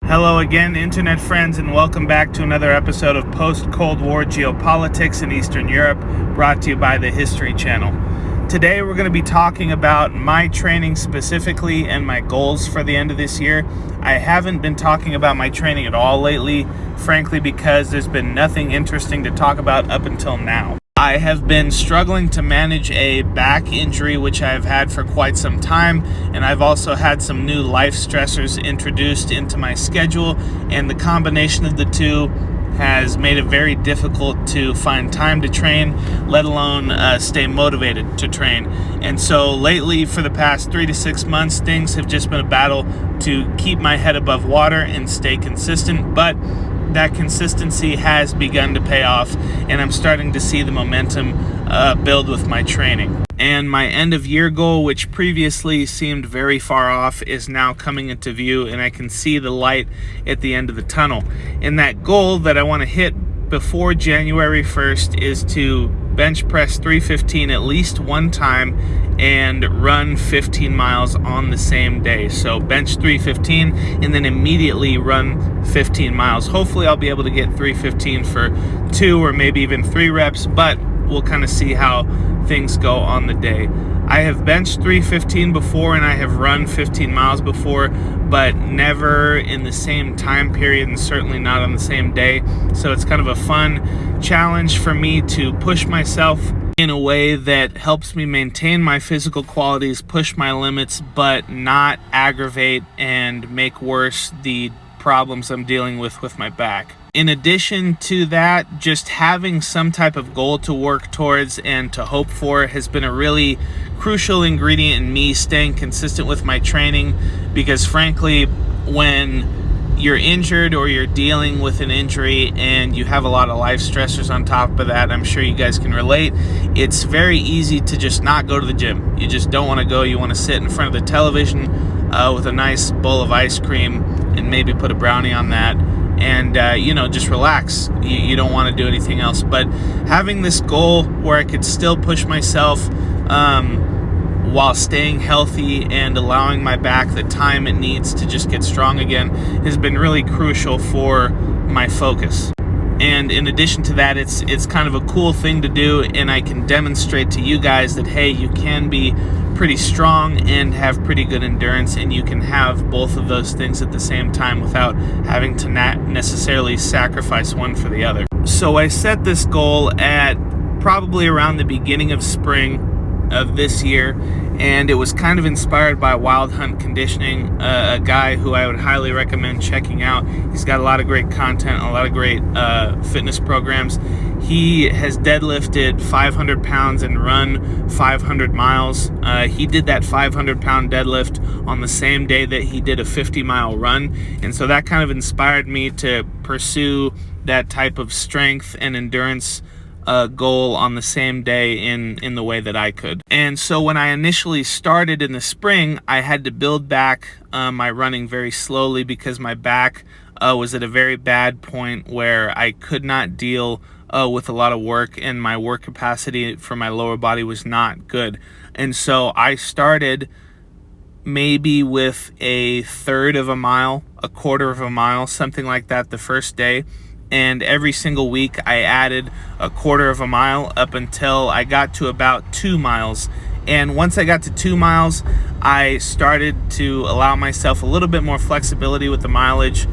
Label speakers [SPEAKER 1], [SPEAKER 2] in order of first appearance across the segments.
[SPEAKER 1] Hello again, internet friends, and welcome back to another episode of Post-Cold War Geopolitics in Eastern Europe, brought to you by the History Channel. Today we're going to be talking about my training specifically and my goals for the end of this year. I haven't been talking about my training at all lately, frankly, because there's been nothing interesting to talk about up until now. I have been struggling to manage a back injury which I've had for quite some time, and I've also had some new life stressors introduced into my schedule, and the combination of the two has made it very difficult to find time to train, let alone stay motivated to train. And so lately, for the past 3 to 6 months, things have just been a battle to keep my head above water and stay consistent, but that consistency has begun to pay off, and I'm starting to see the momentum build with my training. And my end of year goal, which previously seemed very far off, is now coming into view, and I can see the light at the end of the tunnel. And that goal that I want to hit before January 1st is to bench press 315 at least one time and run 15 miles on the same day. So bench 315 and then immediately run 15 miles. Hopefully I'll be able to get 315 for 2 or maybe even 3 reps, but we'll kind of see how things go on the day. I have benched 315 before and I have run 15 miles before, but never in the same time period and certainly not on the same day. So it's kind of a fun challenge for me to push myself in a way that helps me maintain my physical qualities, push my limits, but not aggravate and make worse the problems I'm dealing with my back. In addition to that, just having some type of goal to work towards and to hope for has been a really crucial ingredient in me staying consistent with my training, because frankly, when you're injured or you're dealing with an injury and you have a lot of life stressors on top of that, I'm sure you guys can relate, it's very easy to just not go to the gym. You just don't want to go. You want to sit in front of the television with a nice bowl of ice cream and maybe put a brownie on that and just relax. You don't want to do anything else. But having this goal where I could still push myself while staying healthy and allowing my back the time it needs to just get strong again has been really crucial for my focus. And in addition to that, it's kind of a cool thing to do, and I can demonstrate to you guys that, hey, you can be pretty strong and have pretty good endurance, and you can have both of those things at the same time without having to not necessarily sacrifice one for the other. So I set this goal at probably around the beginning of spring of this year, and it was kind of inspired by Wild Hunt Conditioning, a guy who I would highly recommend checking out. He's got a lot of great content, a lot of great fitness programs. He has deadlifted 500 pounds and run 500 miles. He did that 500-pound deadlift on the same day that he did a 50-mile run, and so that kind of inspired me to pursue that type of strength and endurance goal on the same day in the way that I could. And so when I initially started in the spring, I had to build back my running very slowly because my back was at a very bad point where I could not deal with a lot of work, and my work capacity for my lower body was not good. And so I started maybe with a third of a mile, a quarter of a mile, something like that the first day. And every single week I added a quarter of a mile up until I got to about 2 miles. And once I got to 2 miles, I started to allow myself a little bit more flexibility with the mileage,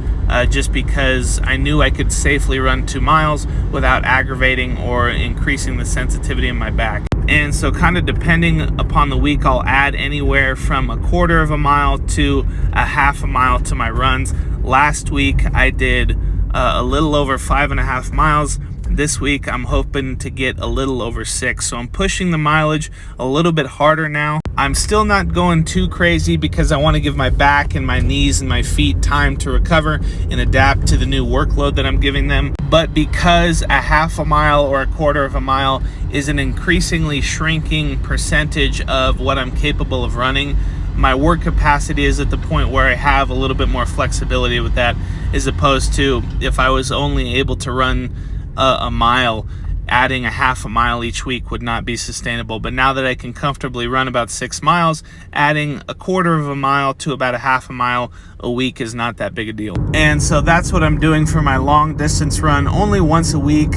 [SPEAKER 1] just because I knew I could safely run 2 miles without aggravating or increasing the sensitivity in my back. And so kind of depending upon the week, I'll add anywhere from a quarter of a mile to a half a mile to my runs. Last week I did a little over 5.5 miles. This week I'm hoping to get a little over 6, so I'm pushing the mileage a little bit harder now. I'm still not going too crazy because I want to give my back and my knees and my feet time to recover and adapt to the new workload that I'm giving them. But because a half a mile or a quarter of a mile is an increasingly shrinking percentage of what I'm capable of running, my work capacity is at the point where I have a little bit more flexibility with that, as opposed to if I was only able to run a mile adding a half a mile each week would not be sustainable. But now that I can comfortably run about 6 miles, adding a quarter of a mile to about a half a mile a week is not that big a deal. And so that's what I'm doing for my long distance run, only once a week,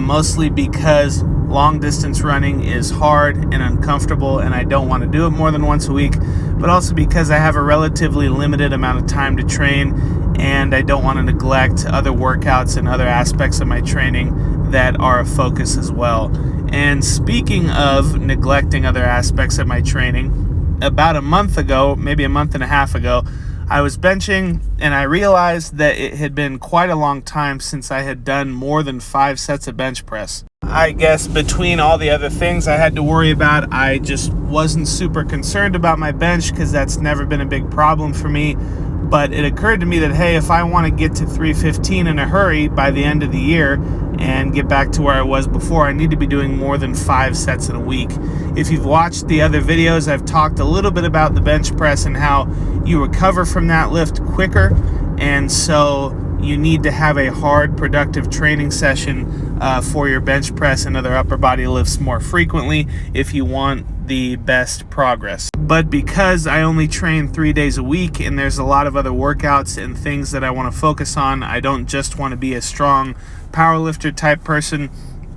[SPEAKER 1] mostly because long distance running is hard and uncomfortable and I don't want to do it more than once a week, but also because I have a relatively limited amount of time to train and I don't want to neglect other workouts and other aspects of my training that are a focus as well. And speaking of neglecting other aspects of my training, about a month ago, maybe a month and a half ago, I was benching and I realized that it had been quite a long time since I had done more than 5 sets of bench press. I guess between all the other things I had to worry about, I just wasn't super concerned about my bench because that's never been a big problem for me. But it occurred to me that, hey, if I want to get to 315 in a hurry by the end of the year and get back to where I was before, I need to be doing more than 5 sets in a week. If you've watched the other videos, I've talked a little bit about the bench press and how you recover from that lift quicker. And so you need to have a hard, productive training session for your bench press and other upper body lifts more frequently if you want the best progress. But because I only train 3 days a week and there's a lot of other workouts and things that I want to focus on, I don't just want to be a strong powerlifter type person.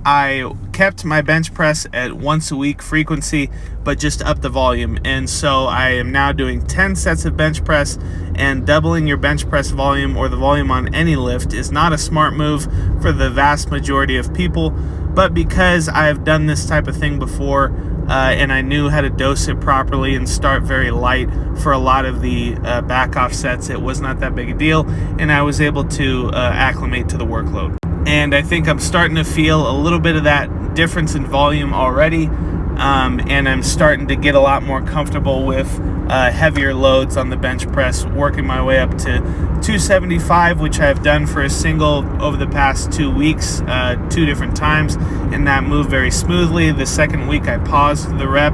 [SPEAKER 1] I kept my bench press at once a week frequency, but just up the volume. And so I am now doing 10 sets of bench press, and doubling your bench press volume or the volume on any lift is not a smart move for the vast majority of people. But because I have done this type of thing before, and I knew how to dose it properly and start very light for a lot of the back off sets, it was not that big a deal, and I was able to acclimate to the workload. And I think I'm starting to feel a little bit of that difference in volume already, and I'm starting to get a lot more comfortable with heavier loads on the bench press, working my way up to 275, which I've done for a single over the past 2 weeks, 2 different times, and that moved very smoothly. The second week I paused the rep,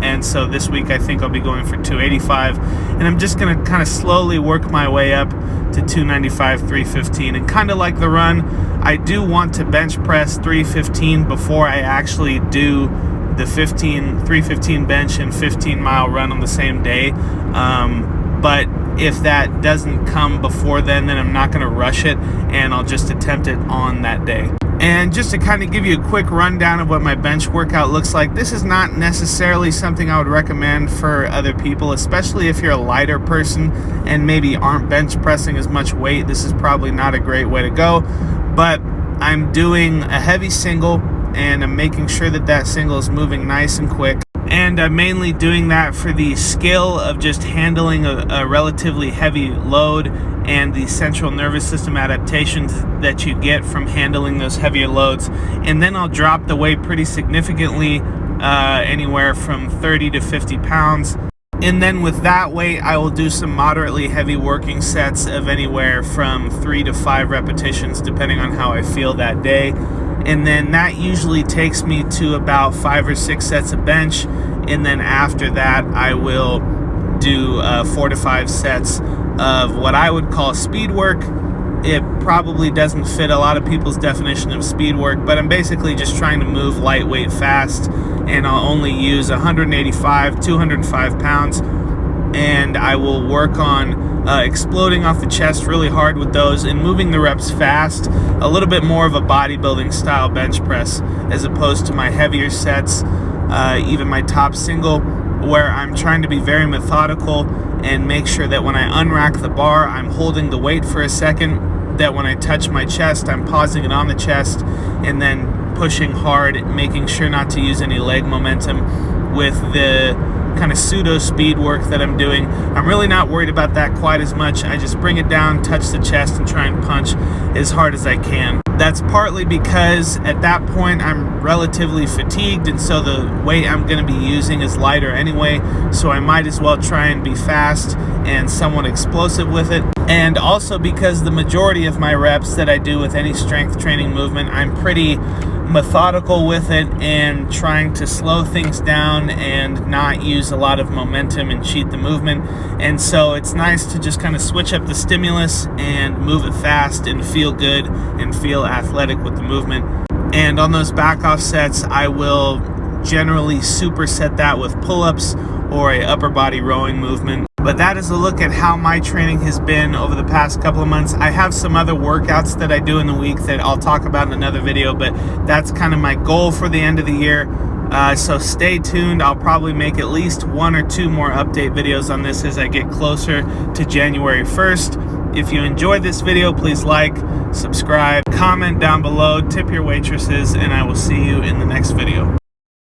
[SPEAKER 1] and so this week I think I'll be going for 285, and I'm just going to kind of slowly work my way up to 295, 315, and kind of like the run, I do want to bench press 315 before I actually do the 315 bench and 15 mile run on the same day. But if that doesn't come before then I'm not going to rush it, and I'll just attempt it on that day. And just to kind of give you a quick rundown of what my bench workout looks like, this is not necessarily something I would recommend for other people, especially if you're a lighter person and maybe aren't bench pressing as much weight. This is probably not a great way to go, but I'm doing a heavy single and I'm making sure that that single is moving nice and quick. And I'm mainly doing that for the skill of just handling a relatively heavy load and the central nervous system adaptations that you get from handling those heavier loads. And then I'll drop the weight pretty significantly, anywhere from 30 to 50 pounds. And then with that weight, I will do some moderately heavy working sets of anywhere from 3 to 5 repetitions, depending on how I feel that day. And then that usually takes me to about 5 or 6 sets of bench. And then after that, I will do 4 to 5 sets of what I would call speed work. It probably doesn't fit a lot of people's definition of speed work, but I'm basically just trying to move lightweight fast, and I'll only use 185, 205 pounds, and I will work on exploding off the chest really hard with those and moving the reps fast, a little bit more of a bodybuilding style bench press as opposed to my heavier sets, even my top single, where I'm trying to be very methodical and make sure that when I unrack the bar, I'm holding the weight for a second, that when I touch my chest, I'm pausing it on the chest and then pushing hard, making sure not to use any leg momentum with the kind of pseudo speed work that I'm doing. I'm really not worried about that quite as much. I just bring it down, touch the chest, and try and punch as hard as I can. That's partly because at that point I'm relatively fatigued, and so the weight I'm going to be using is lighter anyway, so I might as well try and be fast and somewhat explosive with it. And also because the majority of my reps that I do with any strength training movement, I'm pretty methodical with it and trying to slow things down and not use a lot of momentum and cheat the movement. And so it's nice to just kind of switch up the stimulus and move it fast and feel good and feel athletic with the movement. And on those back offsets, I will generally superset that with pull-ups or a upper body rowing movement. But that is a look at how my training has been over the past couple of months. I have some other workouts that I do in the week that I'll talk about in another video, but that's kind of my goal for the end of the year. So stay tuned. I'll probably make at least 1 or 2 more update videos on this as I get closer to January 1st. If you enjoyed this video, please like, subscribe, comment down below, tip your waitresses, and I will see you in the next video.